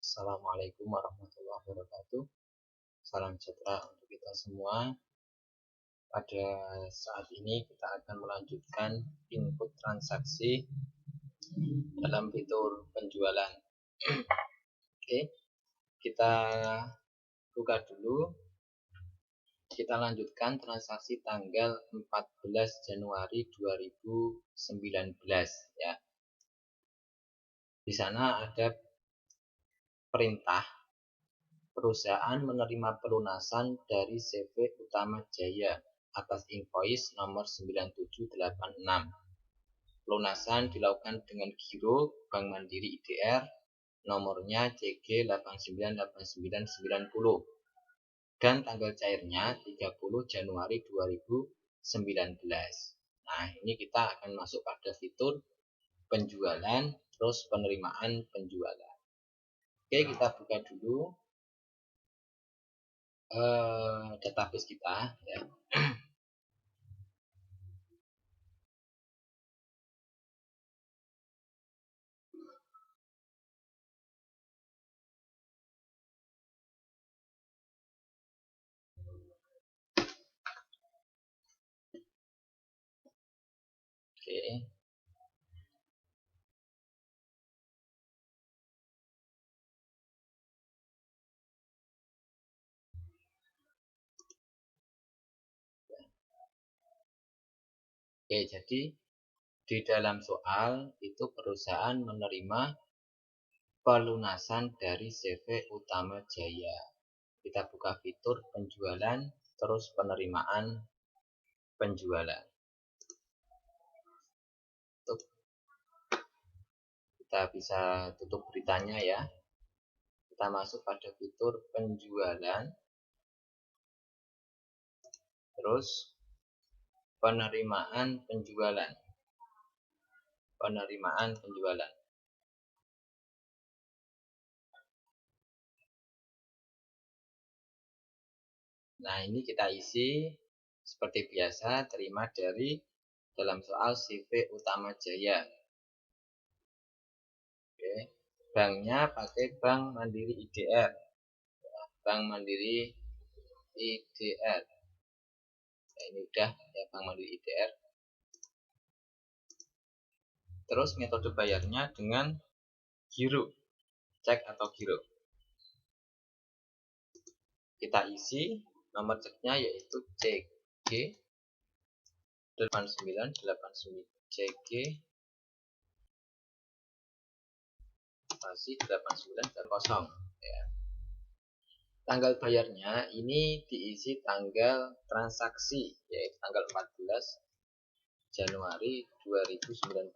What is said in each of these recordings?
Assalamualaikum warahmatullahi wabarakatuh. Salam sejahtera untuk kita semua. Pada saat ini kita akan melanjutkan input transaksi dalam fitur penjualan. Oke, kita buka dulu. Kita lanjutkan transaksi tanggal 14 Januari 2019 ya. Di sana ada perintah perusahaan menerima pelunasan dari CV Utama Jaya atas invoice nomor 9786. Pelunasan dilakukan dengan giro Bank Mandiri IDR nomornya CG 898990 dan tanggal cairnya 30 Januari 2019. Nah, ini kita akan masuk pada fitur penjualan terus penerimaan penjualan. Oke, kita buka dulu database kita ya. Oke. Oke, jadi di dalam soal itu perusahaan menerima pelunasan dari CV Utama Jaya. Kita buka fitur penjualan terus penerimaan penjualan. Kita bisa tutup beritanya ya. Kita masuk pada fitur penjualan terus penerimaan penjualan. Penerimaan penjualan. Nah, ini kita isi seperti biasa, terima dari dalam soal CV Utama Jaya. Oke. Banknya pakai Bank Mandiri IDR. Bank Mandiri IDR. Nah, ini udah ya, Bank Mandiri IDR. Terus metode bayarnya dengan giro, cek atau giro. Kita isi nomor ceknya yaitu CG 8989 CG masih 8900 ya. Tanggal bayarnya ini diisi tanggal transaksi yaitu tanggal 14 Januari 2019.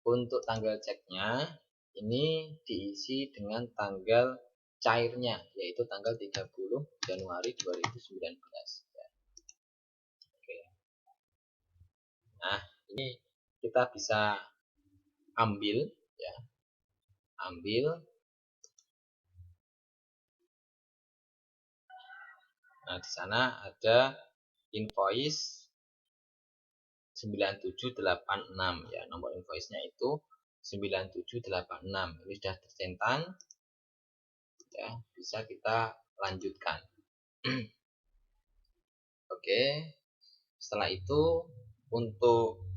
Untuk tanggal ceknya ini diisi dengan tanggal cairnya yaitu tanggal 30 Januari 2019 ya. Oke. Nah, ini kita bisa ambil ya. Ambil. Nah, di sana ada invoice 9786 ya. Nomor invoice-nya itu 9786. Ini sudah tercentang. Ya, bisa kita lanjutkan. Oke. Setelah itu untuk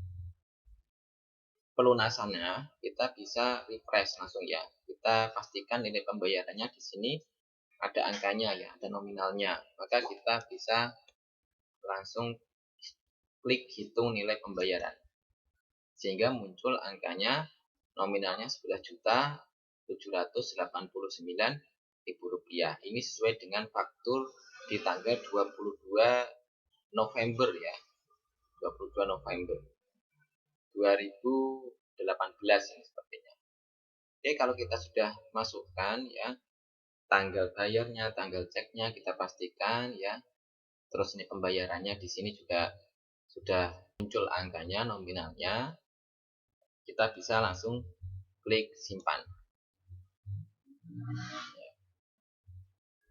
pelunasannya kita bisa refresh langsung ya. Kita pastikan nilai pembayarannya di sini ada angkanya ya, ada nominalnya. Maka kita bisa langsung klik hitung nilai pembayaran. Sehingga muncul angkanya nominalnya 11.789.000 rupiah. Ini sesuai dengan faktur di tanggal 22 November ya. 22 November 2018 ini sepertinya. Oke, kalau kita sudah masukkan ya tanggal bayarnya, tanggal ceknya kita pastikan ya. Terus ini pembayarannya di sini juga sudah muncul angkanya, nominalnya. Kita bisa langsung klik simpan.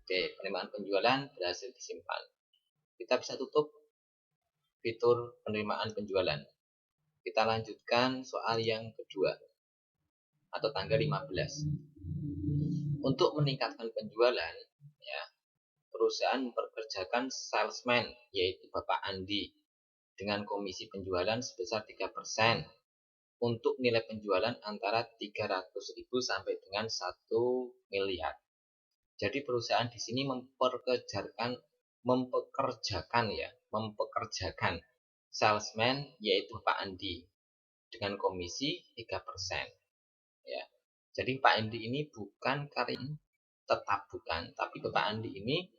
Oke, penerimaan penjualan berhasil disimpan. Kita bisa tutup fitur penerimaan penjualan. Kita lanjutkan soal yang kedua. atau tanggal 15. Untuk meningkatkan penjualan, ya, perusahaan mempekerjakan salesman, yaitu Bapak Andi, dengan komisi penjualan sebesar 3% untuk nilai penjualan antara 300.000 sampai dengan 1 miliar. Jadi perusahaan di sini mempekerjakan salesman, yaitu Pak Andi, dengan komisi 3%. Ya. Jadi Pak Andi ini bukan karyawan tetap, bukan, tapi Bapak Andi ini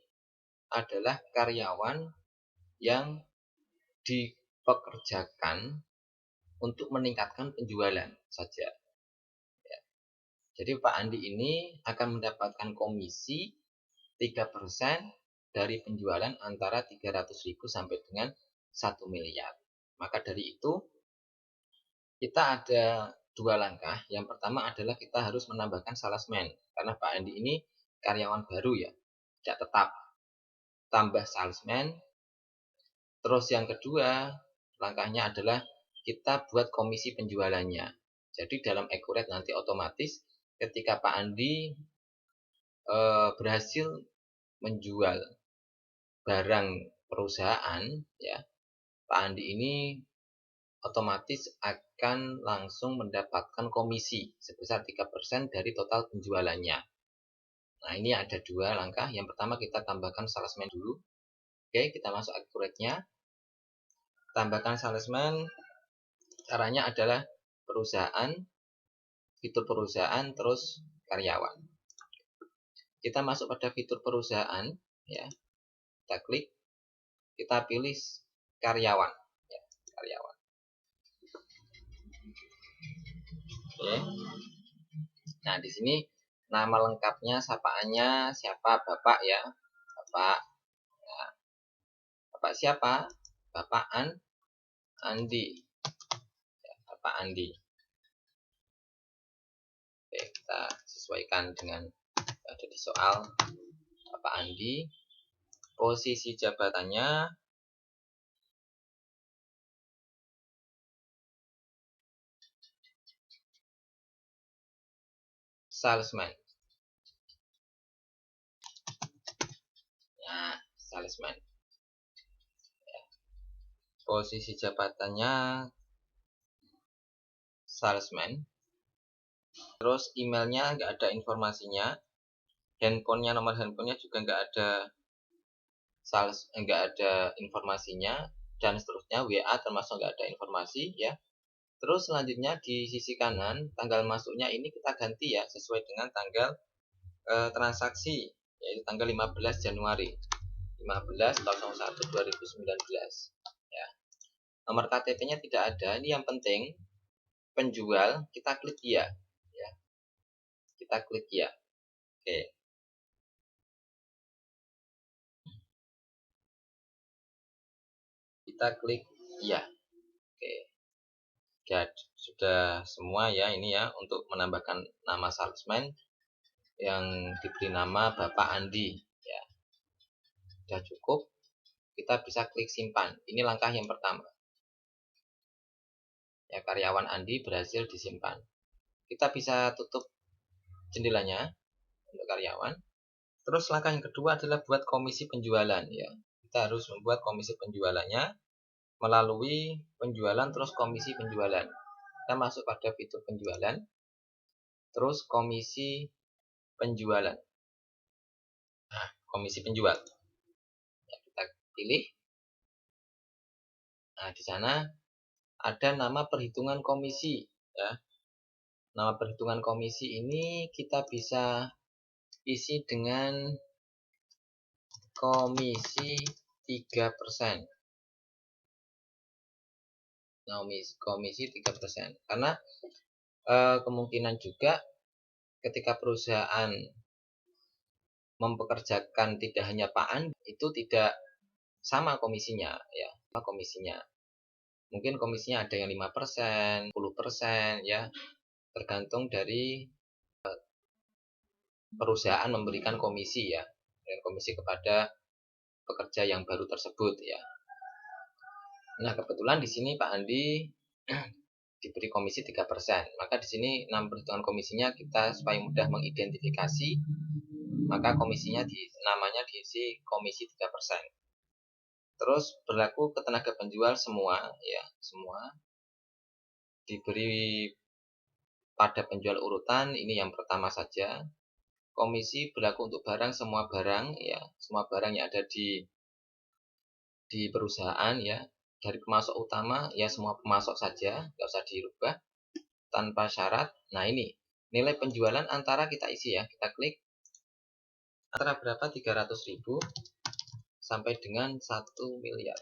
adalah karyawan yang dipekerjakan untuk meningkatkan penjualan saja. Ya. Jadi Pak Andi ini akan mendapatkan komisi 3% dari penjualan antara 300.000 sampai dengan 1 miliar. Maka dari itu kita ada 2 langkah. Yang pertama adalah kita harus menambahkan salesman, karena Pak Andi ini karyawan baru, ya, tidak tetap. Tambah salesman. Terus yang kedua langkahnya adalah kita buat komisi penjualannya. Jadi dalam accurate nanti otomatis ketika Pak Andi berhasil menjual barang perusahaan, ya, Pak Andi ini otomatis akan langsung mendapatkan komisi sebesar 3% dari total penjualannya. Nah, ini ada 2 langkah. Yang pertama kita tambahkan salesman dulu. Oke, kita masuk accurate-nya. Tambahkan salesman, caranya adalah perusahaan, fitur perusahaan, terus karyawan. Kita masuk pada fitur perusahaan, ya. Kita klik, kita pilih karyawan, ya, karyawan. Oke. Nah, di sini nama lengkapnya, sapaannya siapa, Bapak, ya. Bapak. Ya. Bapak siapa? Bapak Andi. Ya, Bapak Andi. Oke, kita sesuaikan dengan ada di soal. Bapak Andi. Posisi jabatannya salesman. Nah, salesman. Ya. Posisi jabatannya salesman. Terus emailnya nggak ada informasinya. Handphonenya, nomor handphonenya juga nggak ada nggak ada informasinya, dan seterusnya. WA termasuk nggak ada informasi, ya. Terus selanjutnya di sisi kanan tanggal masuknya ini kita ganti, ya, sesuai dengan tanggal transaksi, yaitu tanggal 15 Januari 15/01/2019, ya. Nomor KTP-nya tidak ada. Ini yang penting, penjual kita klik ya, ya. Kita klik ya. Oke. Kita klik ya. Oke. Ya, sudah semua, ya, ini, ya, untuk menambahkan nama salesman yang diberi nama Bapak Andi, ya. Sudah cukup. Kita bisa klik simpan. Ini langkah yang pertama. Ya, karyawan Andi berhasil disimpan. Kita bisa tutup jendelanya untuk karyawan. Terus langkah yang kedua adalah buat komisi penjualan, ya. Kita harus membuat komisi penjualannya melalui penjualan terus komisi penjualan. Kita masuk pada fitur penjualan, terus komisi penjualan. Nah, komisi penjual. Ya, kita pilih. Nah, di sana ada nama perhitungan komisi, ya. Nama perhitungan komisi ini kita bisa isi dengan komisi 3%. Komisi 3%. Karena kemungkinan juga ketika perusahaan mempekerjakan tidak hanya Pak Andi, itu tidak sama komisinya, ya. Komisinya. Mungkin komisinya ada yang 5%, 10%, ya. Tergantung dari perusahaan memberikan komisi, ya. Dan komisi kepada pekerja yang baru tersebut, ya. Nah, kebetulan di sini Pak Andi diberi komisi 3%. Maka di sini 6 perhitungan komisinya kita supaya mudah mengidentifikasi, maka komisinya namanya diisi komisi 3%. Terus berlaku ke tenaga penjual semua ya, semua diberi pada penjual urutan. Ini yang pertama saja. Komisi berlaku untuk barang, semua barang ya, semua barang yang ada di perusahaan ya, dari pemasok utama ya semua pemasok saja, nggak usah dirubah tanpa syarat. Nah ini nilai penjualan antara kita isi ya, kita klik antara berapa, 300.000 sampai dengan 1 miliar.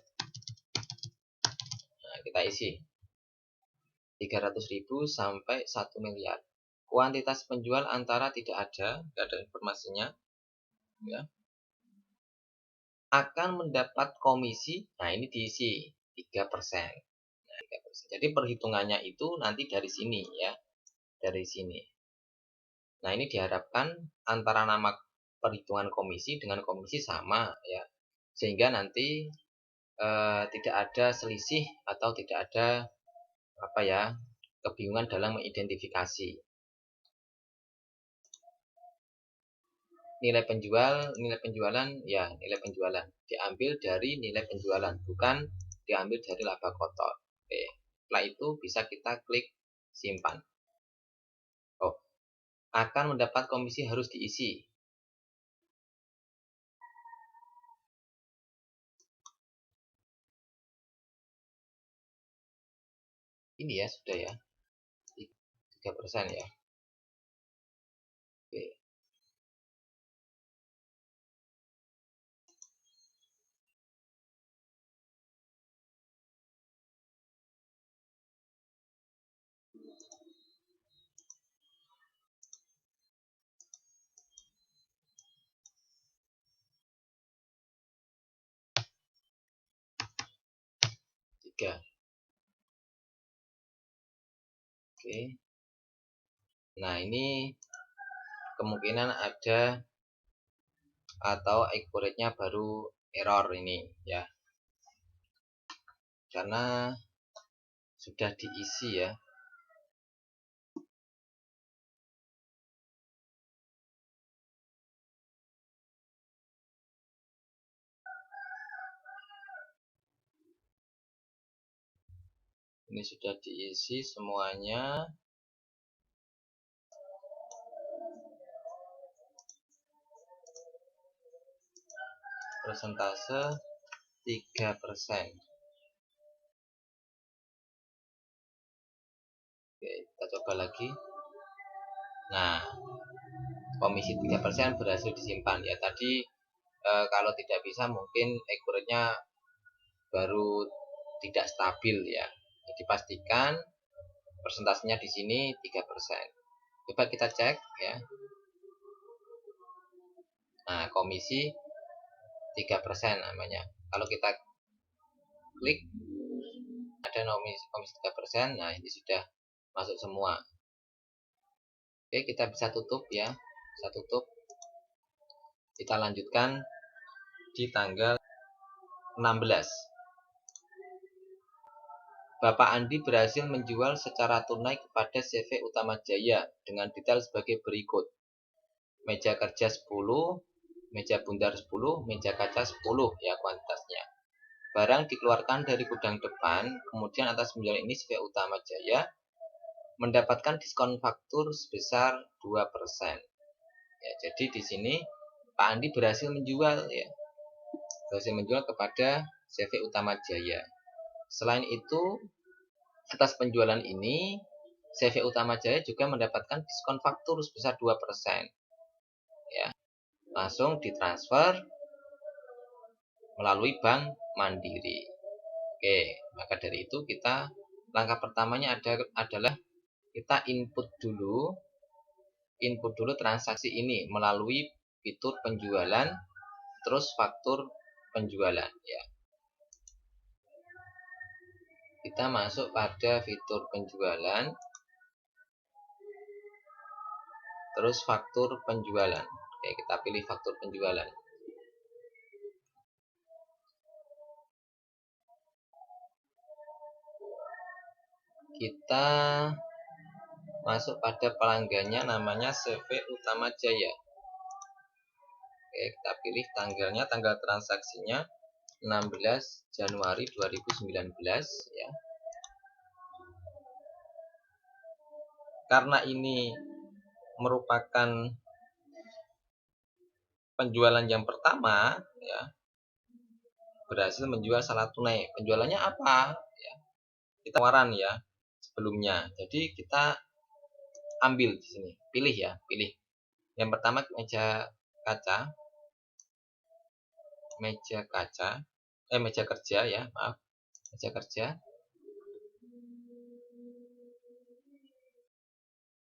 Nah kita isi 300.000 sampai 1 miliar. Kuantitas penjual antara tidak ada, nggak ada informasinya ya, akan mendapat komisi. Nah ini diisi 3%. Nah, 3%. Jadi perhitungannya itu nanti dari sini ya, dari sini. Nah ini diharapkan antara nama perhitungan komisi dengan komisi sama ya, sehingga nanti tidak ada selisih atau tidak ada apa ya, kebingungan dalam mengidentifikasi. Nilai penjualan ya, nilai penjualan diambil dari nilai penjualan, bukan diambil dari laba kotor. Oke. Setelah itu bisa kita klik simpan. Oh, akan mendapat komisi harus diisi. Ini ya sudah ya, 3% ya. Oke. Tiga. Oke. Nah ini kemungkinan ada atau accurate-nya baru error ini ya, karena sudah diisi ya. Ini sudah diisi semuanya. Persentase 3%. Oke, kita coba lagi. Nah, komisi 3% berhasil disimpan ya. Tadi kalau tidak bisa mungkin accurate-nya baru tidak stabil ya. Jadi pastikan persentasenya di sini 3%. Coba kita cek ya. Nah, komisi 3% namanya. Kalau kita klik ada komisi 3%, nah ini sudah masuk semua. Oke, kita bisa tutup ya. Bisa tutup. Kita lanjutkan di tanggal 16. Bapak Andi berhasil menjual secara tunai kepada CV Utama Jaya dengan detail sebagai berikut. Meja kerja 10, meja bundar 10, meja kaca 10 ya kuantitasnya. Barang dikeluarkan dari gudang depan, kemudian atas penjualan ini CV Utama Jaya mendapatkan diskon faktur sebesar 2%. Ya, jadi di sini Pak Andi berhasil menjual ya. Berhasil menjual kepada CV Utama Jaya. Selain itu, atas penjualan ini CV Utama Jaya juga mendapatkan diskon faktur sebesar 2%. Ya. Langsung ditransfer melalui Bank Mandiri. Oke, maka dari itu kita langkah pertamanya adalah kita input dulu transaksi ini melalui fitur penjualan terus faktur penjualan ya. Kita masuk pada fitur penjualan terus faktur penjualan. Oke, kita pilih faktur penjualan. kita masuk pada pelanggannya namanya CV Utama Jaya. Oke, kita pilih tanggalnya, tanggal transaksinya 16 Januari 2019 ya. Karena ini merupakan penjualan yang pertama ya, berhasil menjual salah tunai. Penjualannya apa ya? Kita tawaran ya sebelumnya. Jadi kita ambil di sini, pilih ya, pilih. Yang pertama meja kaca. Meja kerja ya, maaf. Meja kerja.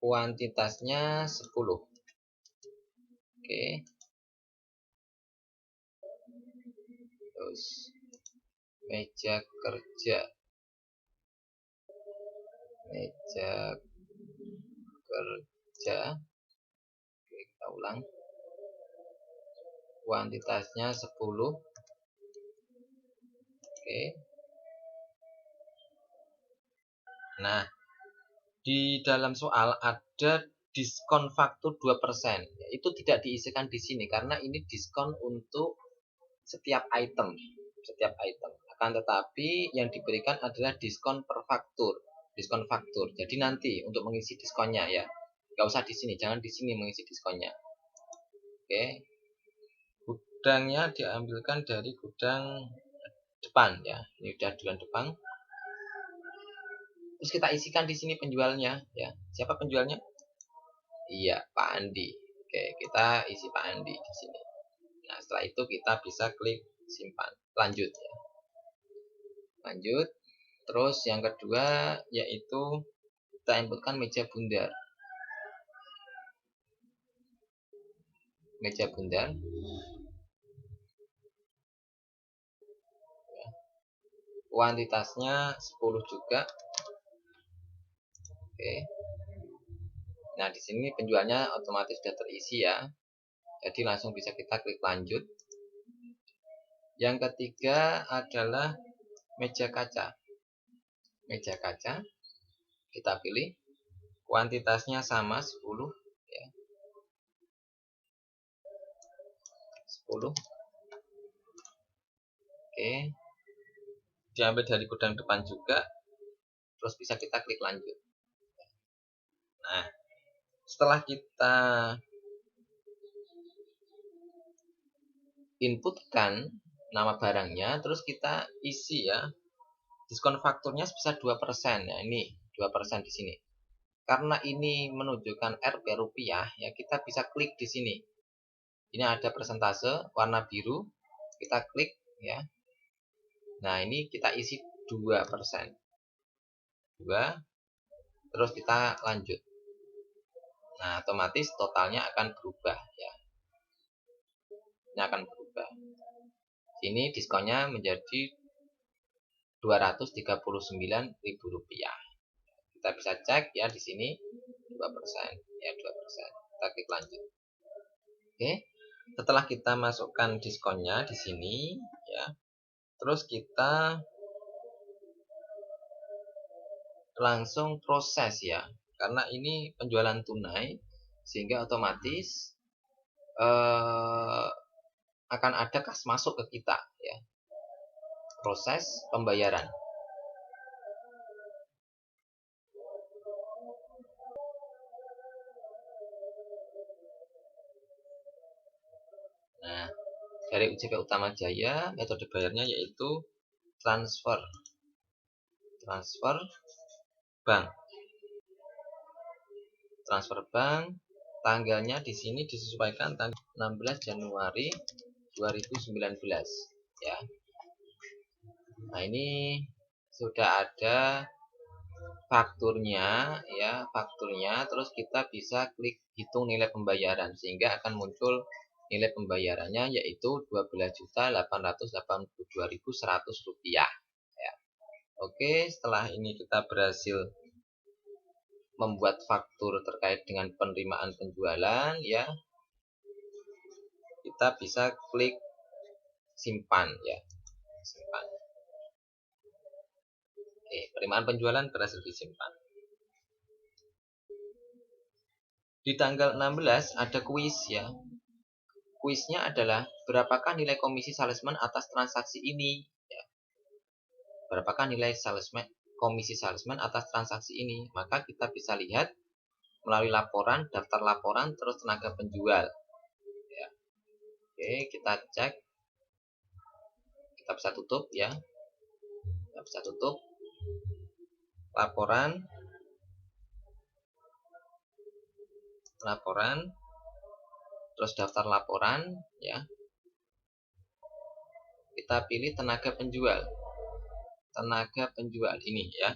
Kuantitasnya 10. Oke. Terus meja kerja. Meja kerja. Oke, kita ulang. Kuantitasnya 10. Oke. Nah, di dalam soal ada diskon faktur 2%. Itu tidak diisikan di sini karena ini diskon untuk setiap item. Setiap item. Akan tetapi yang diberikan adalah diskon per faktur. Diskon faktur. Jadi nanti untuk mengisi diskonnya ya. Nggak usah di sini, jangan di sini mengisi diskonnya. Oke. Gudangnya diambilkan dari gudang depan ya. Ini udah gudang depan. Terus kita isikan di sini penjualnya ya. Siapa penjualnya? Iya, Pak Andi. Oke, kita isi Pak Andi di sini. Nah, setelah itu kita bisa klik simpan. Lanjut ya. Lanjut. Terus yang kedua yaitu kita inputkan meja bundar. Meja bundar. Kuantitasnya 10 juga. Oke. Nah, di sini penjualnya otomatis sudah terisi ya. Jadi langsung bisa kita klik lanjut. Yang ketiga adalah meja kaca. Meja kaca. Kita pilih. Kuantitasnya sama 10 ya. 10. Oke. Diambil dari gudang depan juga. Terus bisa kita klik lanjut. Nah, setelah kita inputkan nama barangnya, terus kita isi ya. Diskon fakturnya sebesar 2% ya. Ini 2% di sini. Karena ini menunjukkan Rp rupiah ya, kita bisa klik di sini. Ini ada persentase warna biru. Kita klik ya. Nah, ini kita isi 2%. 2. Terus kita lanjut. Nah, otomatis totalnya akan berubah ya. Ini akan berubah. Sini diskonnya menjadi Rp239.000. Kita bisa cek ya di sini 2% ya, 2%. Kita klik lanjut. Oke. Setelah kita masukkan diskonnya di sini ya. Terus kita langsung proses ya. Karena ini penjualan tunai sehingga otomatis akan ada kas masuk ke kita ya. Proses pembayaran. Nah, dari UJP Utama Jaya metode bayarnya yaitu transfer bank. Transfer bank, tanggalnya di sini disesuaikan tanggal 16 Januari 2019 ya. Nah, ini sudah ada fakturnya ya, fakturnya. Terus kita bisa klik hitung nilai pembayaran sehingga akan muncul nilai pembayarannya yaitu Rp12.882.100 ya. Oke, setelah ini kita berhasil membuat faktur terkait dengan penerimaan penjualan ya. Kita bisa klik simpan ya. Simpan. penerimaan penjualan berhasil disimpan. Di tanggal 16 ada kuis ya. Kuisnya adalah berapakah nilai komisi salesman atas transaksi ini? Ya. Berapakah nilai komisi salesman atas transaksi ini? Maka kita bisa lihat melalui laporan, daftar laporan, terus tenaga penjual. Ya. Oke, kita cek. Kita bisa tutup ya. Kita bisa tutup. Laporan. Terus daftar laporan ya. Kita pilih tenaga penjual ini ya.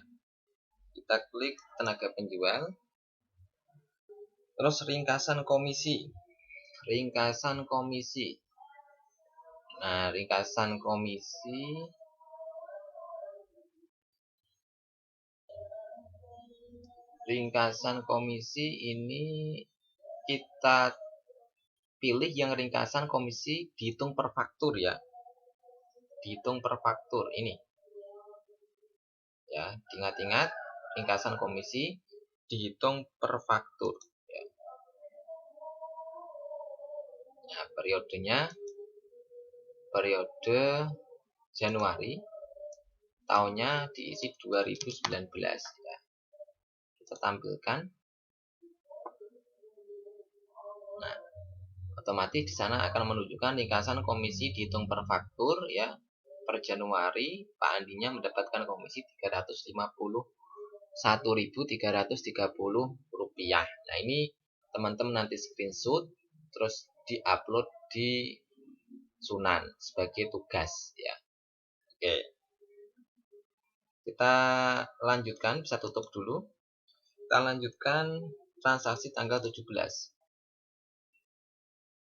Kita klik tenaga penjual, terus ringkasan komisi. Nah, ringkasan komisi ini kita pilih yang ringkasan komisi dihitung per faktur ya. Dihitung per faktur ini. Ya, ingat-ingat ringkasan komisi dihitung per faktur ya. Nah, periode Januari, tahunnya diisi 2019 ya. Kita tampilkan. Nah, otomatis di sana akan menunjukkan ringkasan komisi dihitung per faktur ya. Per Januari Pak Andinya mendapatkan komisi Rp351.330. Nah, ini teman-teman nanti screenshot terus diupload di Sunan sebagai tugas ya. Oke. Kita lanjutkan, bisa tutup dulu. Kita lanjutkan transaksi tanggal 17.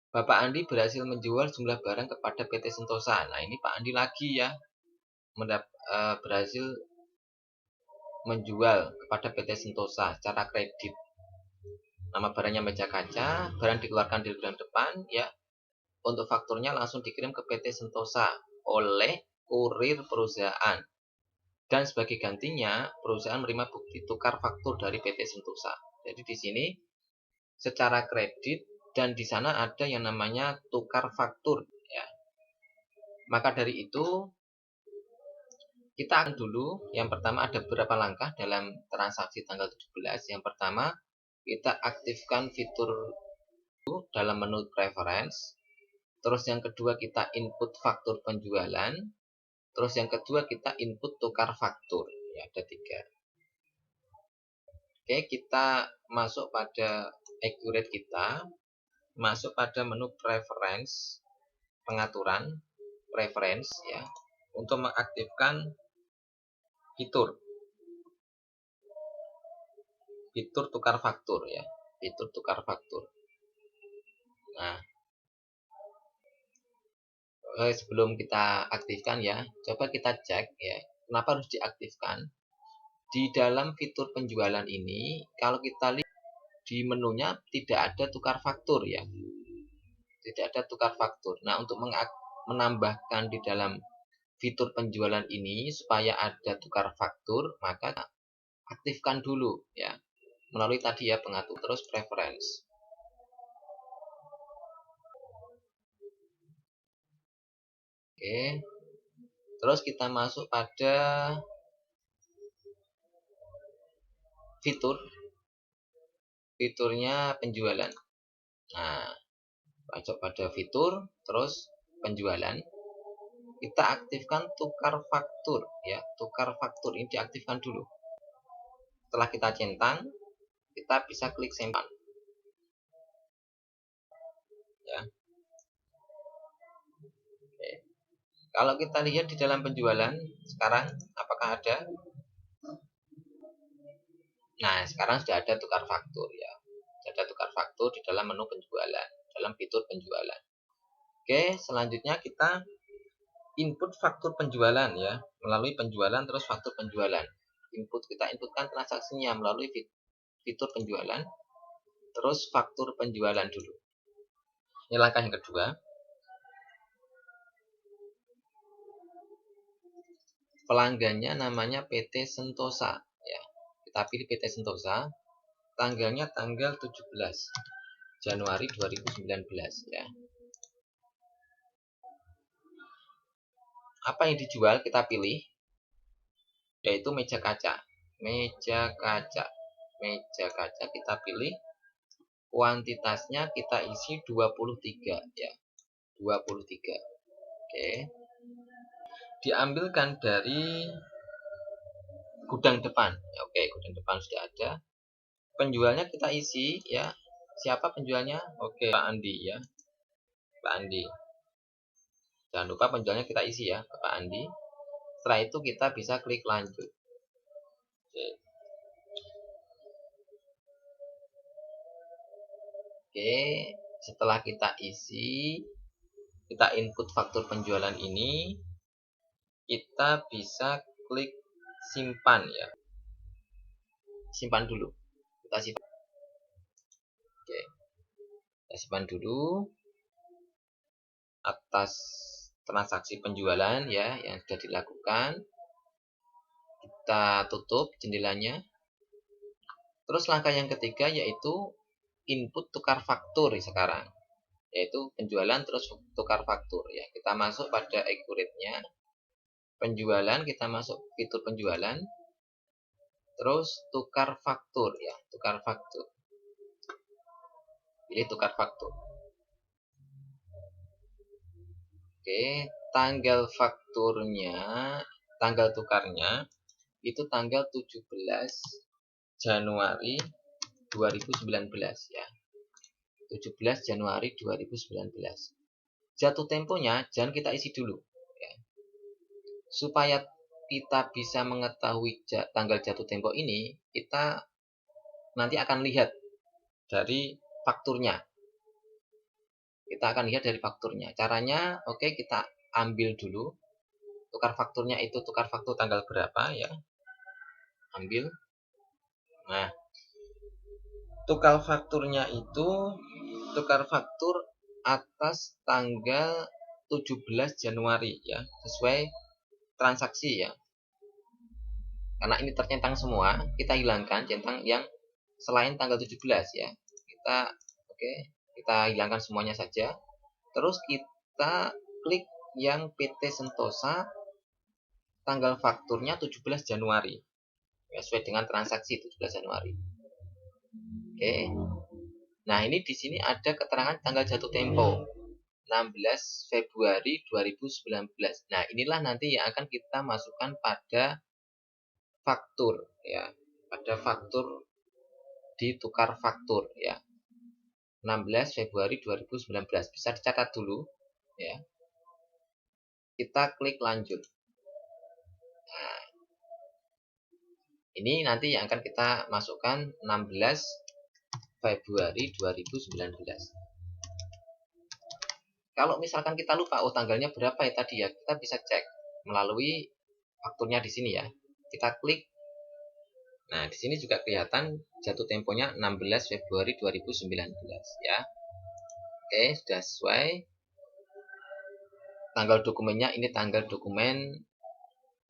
Bapak Andi berhasil menjual jumlah barang kepada PT Sentosa. Nah, ini Pak Andi lagi ya berhasil menjual kepada PT Sentosa secara kredit. Nama barangnya meja kaca, barang dikeluarkan di bulan depan ya. Untuk fakturnya langsung dikirim ke PT Sentosa oleh kurir perusahaan. Dan sebagai gantinya, perusahaan menerima bukti tukar faktur dari PT Sentosa. Jadi di sini secara kredit dan di sana ada yang namanya tukar faktur ya. Maka dari itu kita akan dulu, yang pertama ada beberapa langkah dalam transaksi tanggal 17. Yang pertama, kita aktifkan fitur dalam menu preference. Terus yang kedua kita input faktur penjualan. Terus yang kedua kita input tukar faktur. Ya, ada 3. Oke, kita masuk pada accurate kita. Masuk pada menu preference, pengaturan preference ya, untuk mengaktifkan fitur tukar faktur ya, fitur tukar faktur. Nah, sebelum kita aktifkan ya, coba kita cek ya, kenapa harus diaktifkan. Di dalam fitur penjualan ini, kalau kita lihat di menunya tidak ada tukar faktur ya. Tidak ada tukar faktur. Nah, untuk menambahkan di dalam fitur penjualan ini supaya ada tukar faktur, maka aktifkan dulu ya. Melalui tadi ya pengatur, terus preference. Oke. Terus kita masuk pada fiturnya penjualan. Nah, masuk pada fitur, terus penjualan. Kita aktifkan tukar faktur ya. Tukar faktur ini diaktifkan dulu. Setelah kita centang, kita bisa klik simpan. Ya. Oke. Kalau kita lihat di dalam penjualan sekarang apakah ada? Nah, sekarang sudah ada tukar faktur ya. Sudah ada tukar faktur di dalam menu penjualan, dalam fitur penjualan. Oke, selanjutnya kita input faktur penjualan ya, melalui penjualan terus faktur penjualan. Kita inputkan transaksinya melalui fitur penjualan, terus faktur penjualan dulu. Ini langkah yang kedua. pelanggannya namanya PT Sentosa ya. Kita pilih PT Sentosa, tanggalnya tanggal 17 Januari 2019 ya. Apa yang dijual kita pilih, yaitu meja kaca. Meja kaca kita pilih, kuantitasnya kita isi 23 ya. 23. Oke. Diambilkan dari gudang depan. Oke, gudang depan sudah ada. Penjualnya kita isi ya. Siapa penjualnya? Oke, Pak Andi ya. Pak Andi. Jangan lupa penjualnya kita isi ya, Pak Andi. Setelah itu kita bisa klik lanjut. Oke. Oke, setelah kita isi, kita input faktur penjualan ini, kita bisa klik simpan ya. Simpan dulu. Kita simpan. Oke. Kita simpan dulu atas transaksi penjualan ya yang sudah dilakukan. Kita tutup jendelanya. Terus langkah yang ketiga yaitu input tukar faktur sekarang. Yaitu penjualan terus tukar faktur ya. Kita masuk pada accurate-nya. Penjualan, kita masuk fitur penjualan. Terus tukar faktur ya, tukar faktur. Pilih tukar faktur. Oke, tanggal fakturnya, tanggal tukarnya itu tanggal 17 Januari 2019 ya. 17 Januari 2019. Jatuh temponya jangan kita isi dulu ya. Supaya kita bisa mengetahui tanggal jatuh tempo ini, kita nanti akan lihat dari fakturnya. Kita akan lihat dari fakturnya. Caranya, oke, kita ambil dulu. Tukar fakturnya itu tukar faktur tanggal berapa ya. Ambil. Nah, tukar fakturnya itu tukar faktur atas tanggal 17 Januari ya. Sesuai transaksi ya. Karena ini tercentang semua, kita hilangkan centang yang selain tanggal 17 ya. Kita hilangkan semuanya saja. Terus kita klik yang PT Sentosa, tanggal fakturnya 17 Januari. Ya, sesuai dengan transaksi 17 Januari. Oke. Nah, ini di sini ada keterangan tanggal jatuh tempo 16 Februari 2019. Nah, inilah nanti yang akan kita masukkan pada faktur ya. Pada faktur di tukar faktur ya. 16 Februari 2019. Bisa dicatat dulu ya. Kita klik lanjut. Nah, ini nanti yang akan kita masukkan 16 Februari 2019. Kalau misalkan kita lupa, tanggalnya berapa ya tadi ya, kita bisa cek melalui fakturnya di sini ya. Kita klik. Nah, di sini juga kelihatan jatuh temponya 16 Februari 2019 ya. Oke, sudah sesuai. Tanggal dokumennya ini tanggal dokumen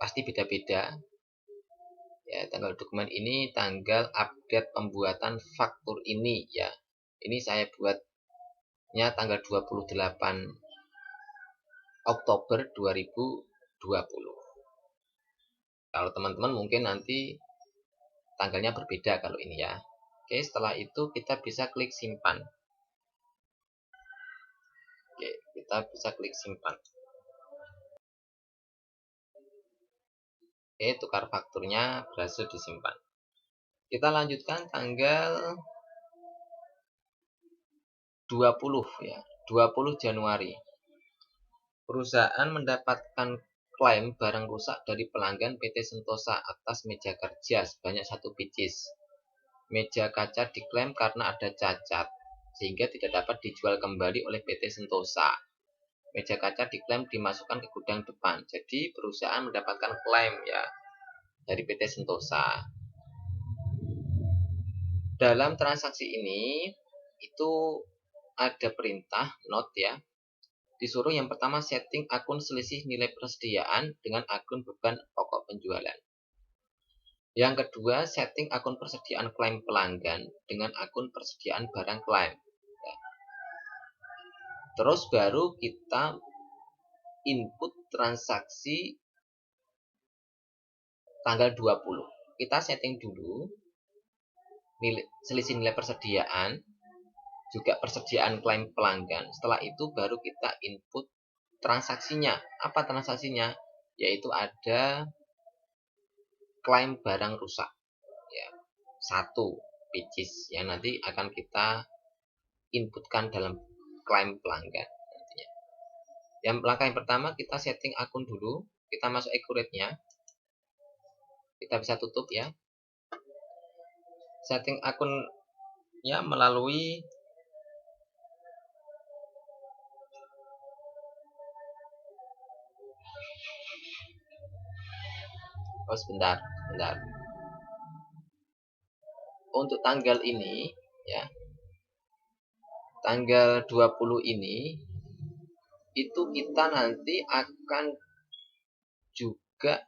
pasti beda-beda. Ya, tanggal dokumen ini tanggal update pembuatan faktur ini ya. Ini saya buatnya tanggal 28 Oktober 2020. Kalau teman-teman mungkin nanti tanggalnya berbeda kalau ini ya. Oke, setelah itu kita bisa klik simpan. Oke, kita bisa klik simpan. Oke, tukar fakturnya berhasil disimpan. Kita lanjutkan tanggal 20 ya, 20 Januari. Perusahaan mendapatkan klaim barang rusak dari pelanggan PT Sentosa atas meja kerja sebanyak 1 pieces. Meja kaca diklaim karena ada cacat, sehingga tidak dapat dijual kembali oleh PT Sentosa. Meja kaca diklaim dimasukkan ke gudang depan. Jadi perusahaan mendapatkan klaim ya dari PT Sentosa. Dalam transaksi ini itu ada perintah note ya. Disuruh yang pertama setting akun selisih nilai persediaan dengan akun beban pokok penjualan. Yang kedua, setting akun persediaan klaim pelanggan dengan akun persediaan barang klaim. Ya. Terus baru kita input transaksi tanggal 20. Kita setting dulu selisih nilai persediaan, juga persediaan klaim pelanggan. Setelah itu baru kita input transaksinya. Apa transaksinya? Yaitu ada klaim barang rusak. Ya, 1, which is yang nanti akan kita inputkan dalam klaim pelanggan nantinya. Yang langkah yang pertama, kita setting akun dulu. Kita masuk accurate-nya. Kita bisa tutup ya. Setting akunnya melalui sebentar. Untuk tanggal ini ya, tanggal 20 ini itu kita nanti akan juga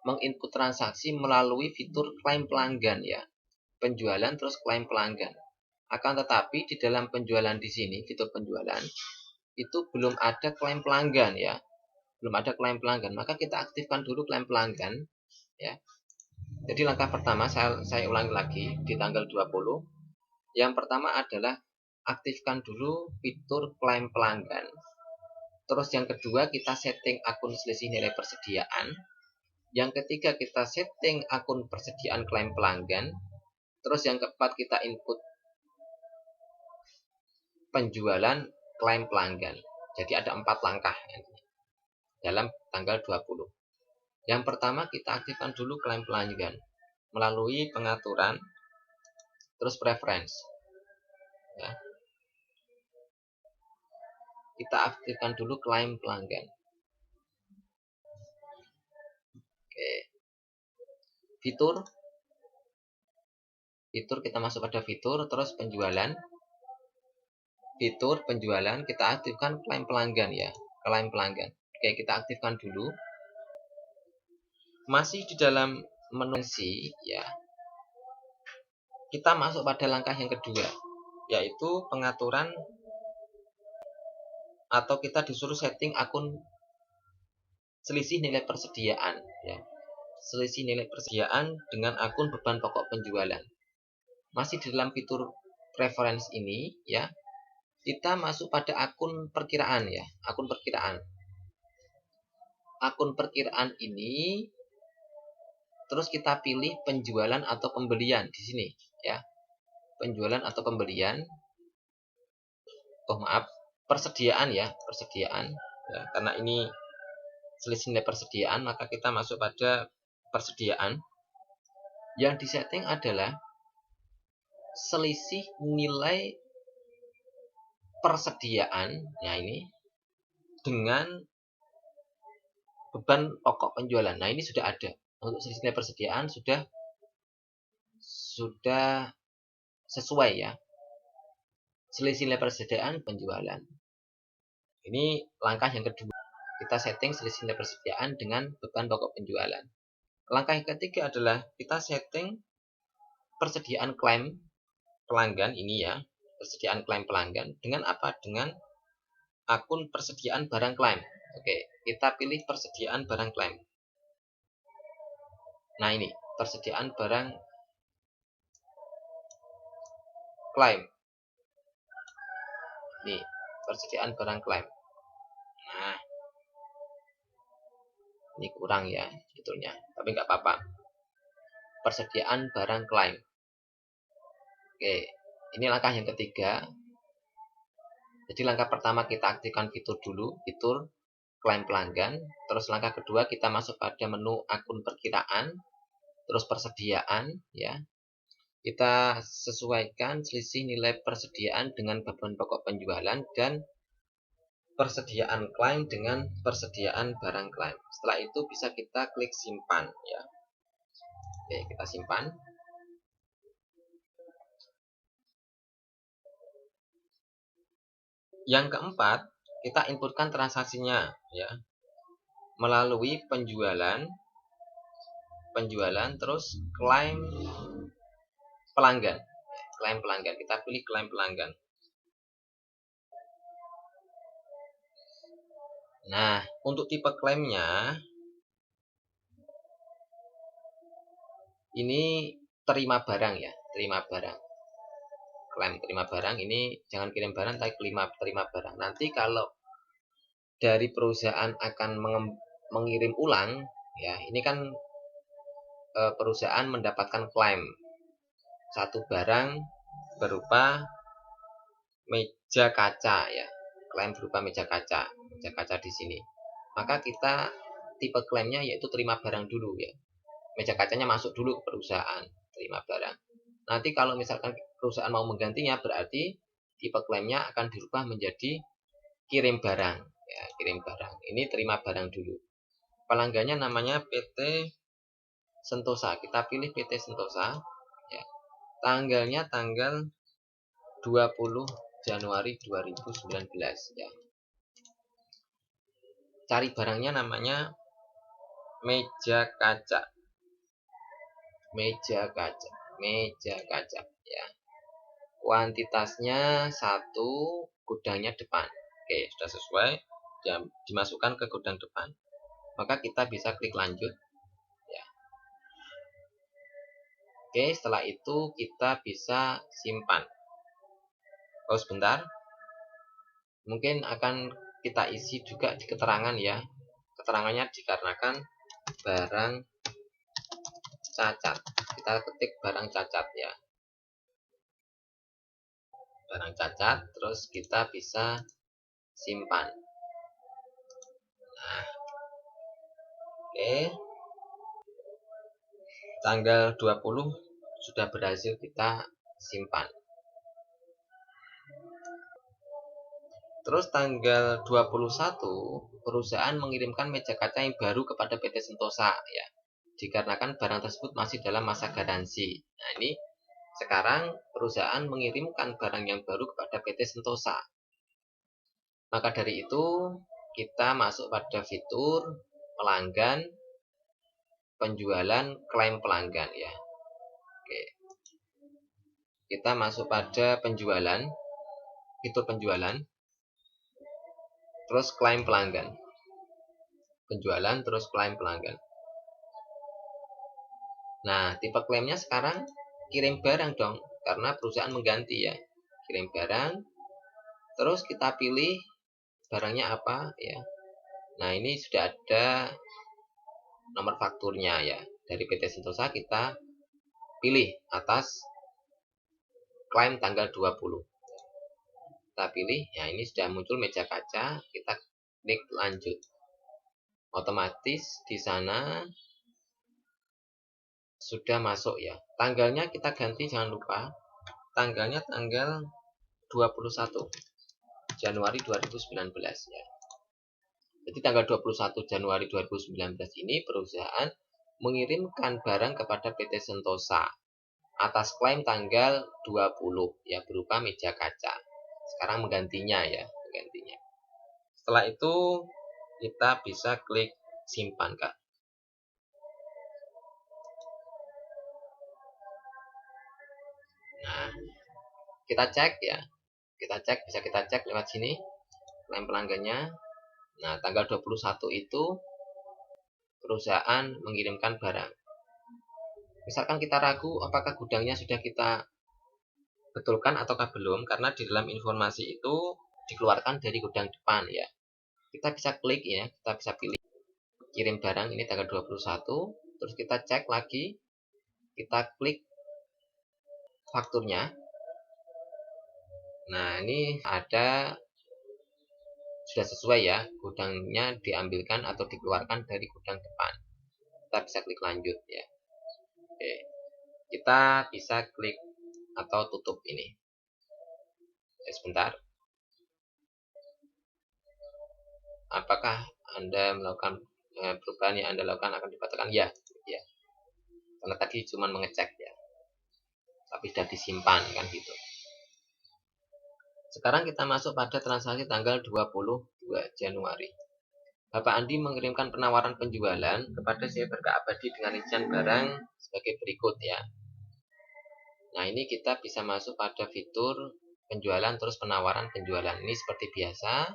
menginput transaksi melalui fitur klaim pelanggan ya. Penjualan terus klaim pelanggan. Akan tetapi di dalam penjualan di sini, fitur penjualan itu belum ada klaim pelanggan ya. Belum ada klaim pelanggan, maka kita aktifkan dulu klaim pelanggan ya. Jadi langkah pertama saya ulangi lagi di tanggal 20. Yang pertama adalah aktifkan dulu fitur klaim pelanggan. Terus yang kedua kita setting akun selisih nilai persediaan. Yang ketiga kita setting akun persediaan klaim pelanggan. Terus yang keempat kita input penjualan klaim pelanggan. Jadi ada 4 langkah dalam tanggal 20. Yang pertama kita aktifkan dulu klaim pelanggan melalui pengaturan, terus preference. Ya. Kita aktifkan dulu klaim pelanggan. Oke. Fitur kita masuk pada fitur, terus penjualan. Fitur penjualan kita aktifkan klaim pelanggan ya, klaim pelanggan. Oke, kita aktifkan dulu. Masih di dalam menu ya. Kita masuk pada langkah yang kedua, yaitu pengaturan, atau kita disuruh setting akun selisih nilai persediaan ya. Selisih nilai persediaan dengan akun beban pokok penjualan. Masih di dalam fitur preference ini ya. Kita masuk pada akun perkiraan ya, akun perkiraan. Akun perkiraan ini terus kita pilih penjualan atau pembelian di sini ya. Penjualan atau pembelian. Persediaan ya, persediaan. Ya, karena ini selisih nilai persediaan, maka kita masuk pada persediaan. Yang disetting adalah selisih nilai persediaan, ya ini, dengan beban pokok penjualan. Nah, ini sudah ada. Untuk selisih nilai persediaan sudah sesuai ya. Selisih nilai persediaan penjualan. Ini langkah yang kedua. Kita setting selisih nilai persediaan dengan beban pokok penjualan. Langkah yang ketiga adalah kita setting persediaan klaim pelanggan ini ya. Persediaan klaim pelanggan dengan apa? Dengan akun persediaan barang klaim. Oke, kita pilih persediaan barang klaim. Nah, ini persediaan barang klaim. Ini persediaan barang klaim. Nah, ini kurang ya sebetulnya, tapi nggak apa-apa. Persediaan barang klaim. Oke, ini langkah yang ketiga. Jadi langkah pertama kita aktifkan fitur dulu, fitur klaim pelanggan. Terus langkah kedua kita masuk pada menu akun perkiraan, terus persediaan ya. Kita sesuaikan selisih nilai persediaan dengan beban pokok penjualan dan persediaan klaim dengan persediaan barang klaim. Setelah itu bisa kita klik simpan ya. Oke, kita simpan. Yang keempat, kita inputkan transaksinya ya. Melalui penjualan, penjualan, terus klaim pelanggan. Klaim pelanggan, kita pilih klaim pelanggan. Nah, untuk tipe klaimnya ini terima barang ya, terima barang. Klaim terima barang ini jangan kirim barang tapi terima barang. Nanti kalau dari perusahaan akan mengirim ulang ya, ini kan perusahaan mendapatkan klaim satu barang berupa meja kaca ya, klaim berupa meja kaca di sini. Maka kita tipe klaimnya yaitu terima barang dulu ya, meja kacanya masuk dulu ke perusahaan, terima barang. Nanti kalau misalkan perusahaan mau menggantinya, berarti tipe klaimnya akan dirubah menjadi kirim barang ya, kirim barang. Ini terima barang dulu. Pelanggannya namanya PT Sentosa, kita pilih PT Sentosa ya. Tanggalnya tanggal 20 Januari 2019 ya. Cari barangnya namanya meja kaca. Meja kaca ya. Kuantitasnya 1, gudangnya depan. Oke, sudah sesuai. Dimasukkan ke gudang depan. Maka kita bisa klik lanjut ya. Oke, setelah itu kita bisa simpan. Oh, sebentar. Mungkin akan kita isi juga di keterangan ya. Keterangannya dikarenakan barang cacat. Kita ketik barang cacat ya. Barang cacat, terus kita bisa simpan. Nah, oke. Tanggal 20 sudah berhasil kita simpan. Terus tanggal 21 perusahaan mengirimkan meja kaca yang baru kepada PT Sentosa ya. Dikarenakan barang tersebut masih dalam masa garansi. Nah, ini sekarang perusahaan mengirimkan barang yang baru kepada PT Sentosa. Maka dari itu kita masuk pada fitur pelanggan, penjualan, klaim pelanggan ya. Oke. Kita masuk pada penjualan, fitur penjualan, terus klaim pelanggan. Penjualan terus klaim pelanggan. Nah, tipe klaimnya sekarang kirim barang dong, karena perusahaan mengganti ya. Kirim barang, terus kita pilih barangnya apa ya. Nah, ini sudah ada nomor fakturnya ya. Dari PT Sentosa kita pilih atas klaim tanggal 20. Kita pilih, ya ini sudah muncul meja kaca, kita klik lanjut. Otomatis di sana sudah masuk ya. Tanggalnya kita ganti, jangan lupa. Tanggalnya tanggal 21 Januari 2019 ya. Jadi tanggal 21 Januari 2019 ini perusahaan mengirimkan barang kepada PT Sentosa atas klaim tanggal 20 ya, berupa meja kaca. Sekarang menggantinya ya, menggantinya. Setelah itu kita bisa klik simpan, Kak. Nah, kita cek ya. Bisa kita cek lewat sini klaim pelanggannya. Nah, tanggal 21 itu perusahaan mengirimkan barang. Misalkan kita ragu apakah gudangnya sudah kita betulkan ataukah belum, karena di dalam informasi itu dikeluarkan dari gudang depan ya. Kita bisa klik ya, kita bisa pilih kirim barang ini tanggal 21, terus kita cek lagi, kita klik fakturnya. Nah, ini ada sudah sesuai ya, gudangnya diambilkan atau dikeluarkan dari gudang depan. Kita bisa klik lanjut ya. Oke, kita bisa klik atau tutup ini. Oke, sebentar. Apakah Anda melakukan perubahan yang Anda lakukan akan dibatalkan? Ya, ya. Karena tadi cuma mengecek ya, tapi sudah disimpan kan gitu. Sekarang kita masuk pada transaksi tanggal 22 Januari. Bapak Andi mengirimkan penawaran penjualan kepada CV Berkah Abadi dengan rincian barang sebagai berikut ya. Nah, ini kita bisa masuk pada fitur penjualan terus penawaran penjualan. Ini seperti biasa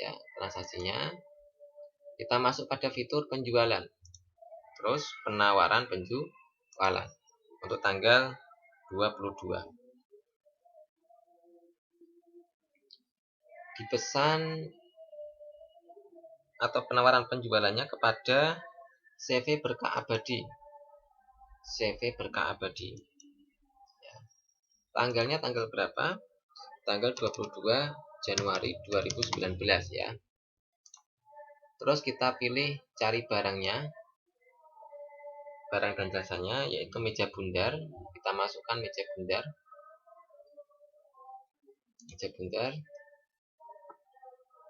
ya, transaksinya. Kita masuk pada fitur penjualan terus penawaran penjualan untuk tanggal 22. Dipesan atau penawaran penjualannya kepada CV Berkah Abadi. CV Berkah Abadi. Ya. Tanggalnya tanggal berapa? Tanggal 22 Januari 2019 ya. Terus kita pilih cari barangnya. Barang dan jasanya yaitu meja bundar. Kita masukkan meja bundar. Meja bundar.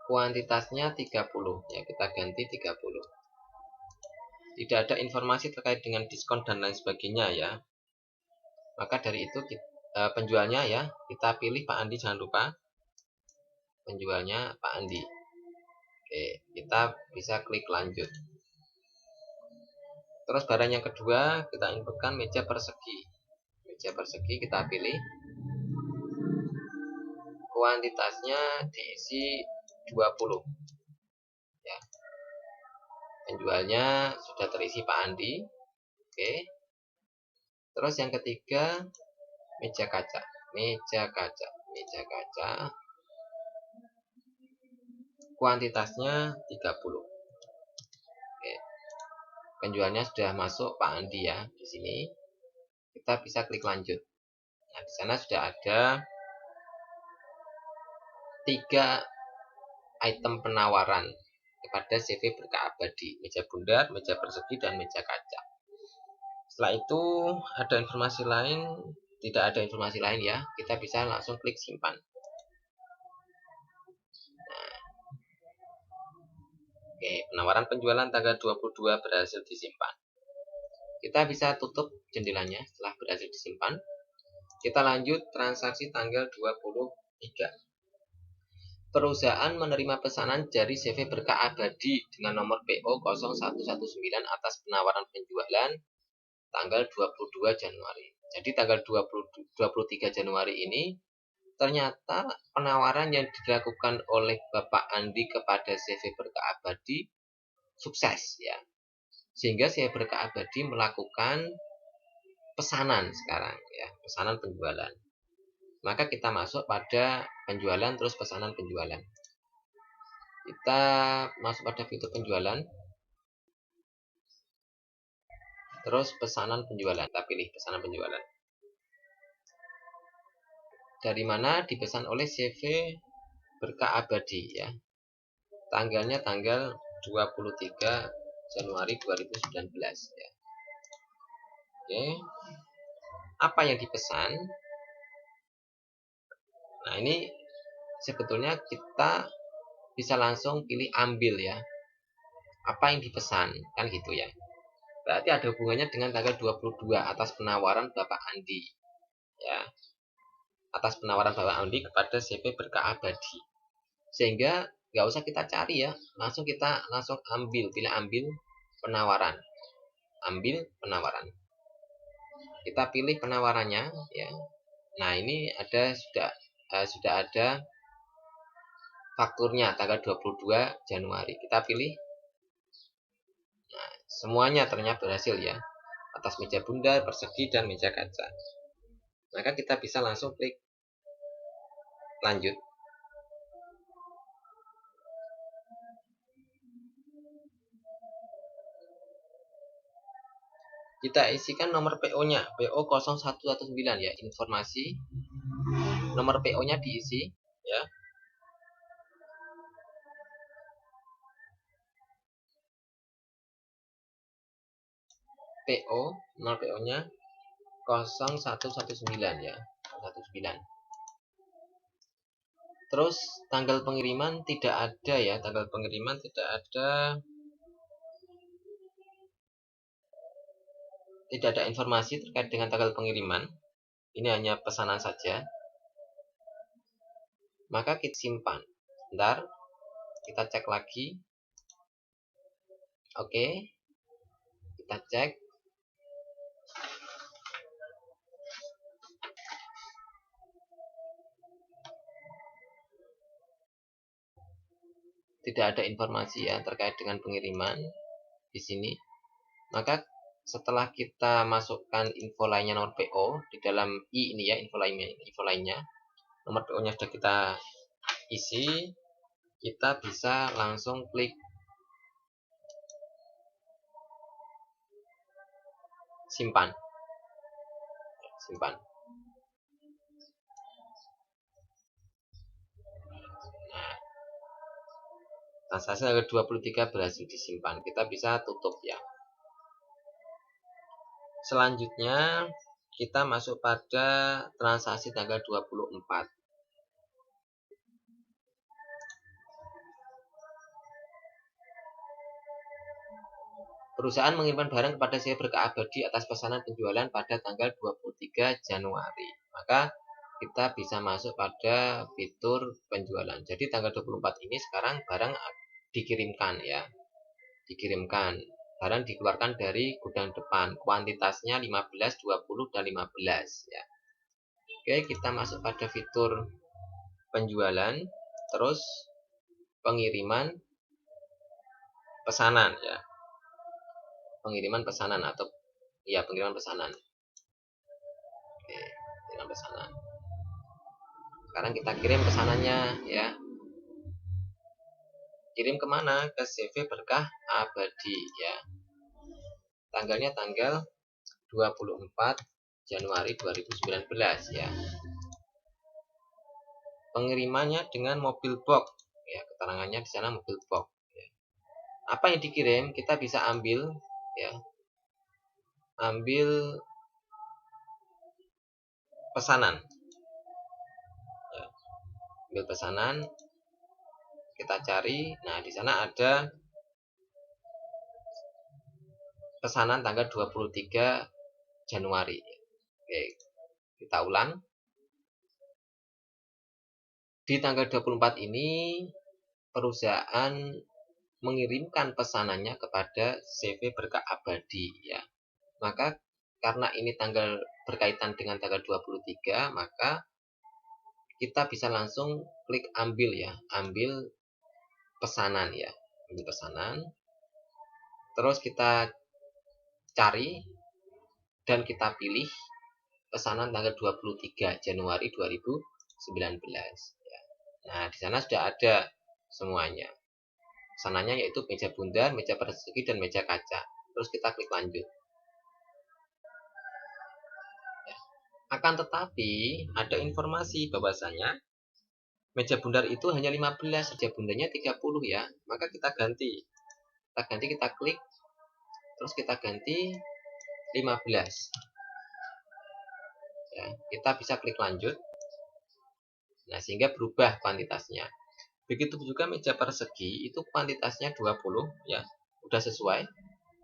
Kuantitasnya 30 ya, kita ganti 30. Tidak ada informasi terkait dengan diskon dan lain sebagainya ya. Maka dari itu penjualnya ya, kita pilih Pak Andi, jangan lupa. Penjualnya Pak Andi. Oke, kita bisa klik lanjut. Terus barang yang kedua kita inputkan meja persegi. Meja persegi kita pilih. Kuantitasnya diisi 20 ya. Penjualnya sudah terisi Pak Andi. Oke. Terus yang ketiga meja kaca. Meja kaca. Meja kaca. Kuantitasnya 30. Oke. Penjualnya sudah masuk Pak Andi ya di sini. Kita bisa klik lanjut. Nah, di sana sudah ada 3 item penawaran kepada CV Berkah Abadi, meja bundar, meja persegi, dan meja kaca. Setelah itu ada informasi lain, tidak ada informasi lain ya, kita bisa langsung klik simpan. Nah, oke, penawaran penjualan tanggal 22 berhasil disimpan. Kita bisa tutup jendelanya setelah berhasil disimpan. Kita lanjut transaksi tanggal 23. Perusahaan menerima pesanan dari CV Berkah Abadi dengan nomor PO 0119 atas penawaran penjualan tanggal 22 Januari. Jadi tanggal 23 Januari ini ternyata penawaran yang dilakukan oleh Bapak Andi kepada CV Berkah Abadi sukses ya. Sehingga CV Berkah Abadi melakukan pesanan sekarang ya, pesanan penjualan. Maka kita masuk pada penjualan terus pesanan penjualan. Kita masuk pada fitur penjualan. Terus pesanan penjualan. Kita pilih pesanan penjualan. Dari mana dipesan oleh CV Berkah Abadi ya. Tanggalnya tanggal 23 Januari 2019 ya. Oke. Apa yang dipesan? Nah, ini sebetulnya kita bisa langsung pilih ambil ya. Apa yang dipesan? Kan gitu ya. Berarti ada hubungannya dengan tanggal 22 atas penawaran Bapak Andi. Ya. Atas penawaran Bapak Andi kepada CV Berkah Abadi. Sehingga nggak usah kita cari ya. Kita langsung ambil, pilih ambil penawaran. Ambil penawaran. Kita pilih penawarannya ya. Nah, ini sudah ada fakturnya tanggal 22 Januari. Kita pilih. Nah, semuanya ternyata berhasil ya. Atas meja bundar, persegi, dan meja kaca. Maka kita bisa langsung klik lanjut. Kita isikan nomor PO-nya, PO 0119 ya, informasi nomor PO-nya diisi ya. PO, nomor PO-nya 0119 ya, 19. Terus tanggal pengiriman tidak ada ya, tanggal pengiriman tidak ada. Tidak ada informasi terkait dengan tanggal pengiriman. Ini hanya pesanan saja. Maka kita simpan. Bentar, kita cek lagi. Oke, kita cek. Tidak ada informasi ya terkait dengan pengiriman di sini. Maka setelah kita masukkan info lainnya nomor PO di dalam ini ya, info lainnya, nomor PO-nya sudah kita isi, kita bisa langsung klik simpan. Nah, transaksi tanggal 23 berhasil disimpan. Kita bisa tutup ya. Selanjutnya kita masuk pada transaksi tanggal 24. Perusahaan mengirimkan barang kepada server Abadi atas pesanan penjualan pada tanggal 23 Januari. Maka kita bisa masuk pada fitur penjualan. Jadi tanggal 24 ini sekarang barang dikirimkan ya. Dikirimkan. Barang dikeluarkan dari gudang depan. Kuantitasnya 15, 20, dan 15 ya. Oke, kita masuk pada fitur penjualan, terus pengiriman pesanan ya. Pengiriman pesanan atau ya pengiriman pesanan. Oke, pengiriman pesanan. Sekarang kita kirim pesanannya ya. Kirim kemana? Ke CV Berkah Abadi ya. Tanggalnya tanggal 24 Januari 2019 ya. Pengirimannya dengan mobil box ya, keterangannya di sana mobil box ya. Apa yang dikirim kita bisa ambil ya. Ambil pesanan ya. Ambil pesanan, kita cari. Nah, di sana ada pesanan tanggal 23 Januari. Oke, kita ulang. Di tanggal 24 ini perusahaan mengirimkan pesanannya kepada CV Berkah Abadi ya. Maka karena ini tanggal berkaitan dengan tanggal 23, maka kita bisa langsung klik ambil ya, ambil pesanan ya. Ambil pesanan. Terus kita cari dan kita pilih pesanan tanggal 23 Januari 2019 ya. Nah, di sana sudah ada semuanya. Pesanannya yaitu meja bundar, meja persegi, dan meja kaca. Terus kita klik lanjut. Ya. Akan tetapi ada informasi bahwasanya meja bundar itu hanya 15, meja bundarnya 30 ya. Maka kita ganti. Kita klik, terus kita ganti 15. Ya, kita bisa klik lanjut. Nah, sehingga berubah kuantitasnya. Begitu juga meja persegi itu kuantitasnya 20 ya. Udah sesuai.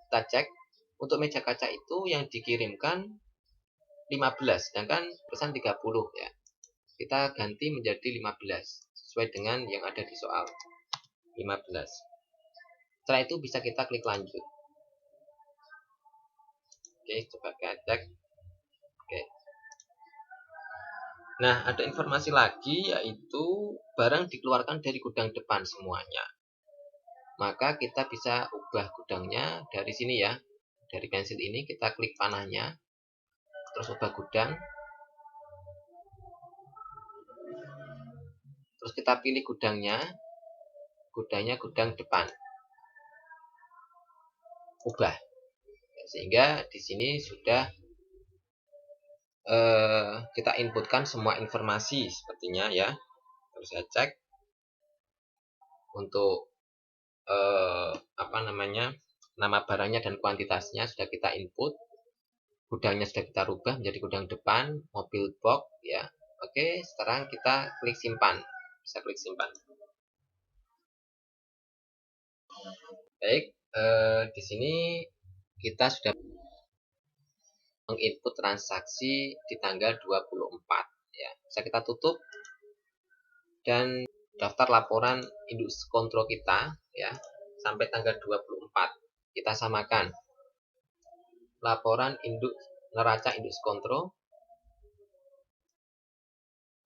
Kita cek. Untuk meja kaca itu yang dikirimkan 15, sedangkan pesan 30 ya. Kita ganti menjadi 15 sesuai dengan yang ada di soal. 15. Setelah itu bisa kita klik lanjut. Oke, coba kita cek. Oke. Nah, ada informasi lagi yaitu barang dikeluarkan dari gudang depan semuanya. Maka kita bisa ubah gudangnya dari sini ya. Dari pensil ini kita klik panahnya. Terus ubah gudang. Terus kita pilih gudangnya. Gudangnya gudang depan. Ubah. Sehingga di sini sudah kita inputkan semua informasi sepertinya ya. Terus saya cek untuk nama barangnya dan kuantitasnya sudah kita input. Gudangnya sudah kita rubah menjadi gudang depan, mobil box ya. Oke, sekarang kita klik simpan. Bisa klik simpan. Baik, di sini kita sudah menginput transaksi di tanggal 24 ya. Bisa kita tutup dan daftar laporan induk kontrol kita ya sampai tanggal 24. kita samakan. Laporan induk neraca induk skontro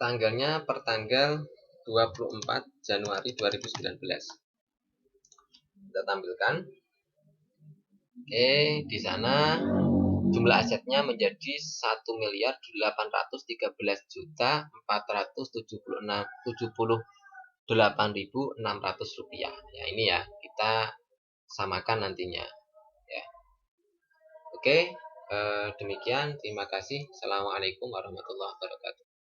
tanggalnya per tanggal 24 Januari 2019. Kita tampilkan. Oke, di sana jumlah asetnya menjadi 1.13.478.600 rupiah. Ya, ini ya, kita samakan nantinya ya. Oke, demikian, terima kasih. Assalamualaikum warahmatullahi wabarakatuh.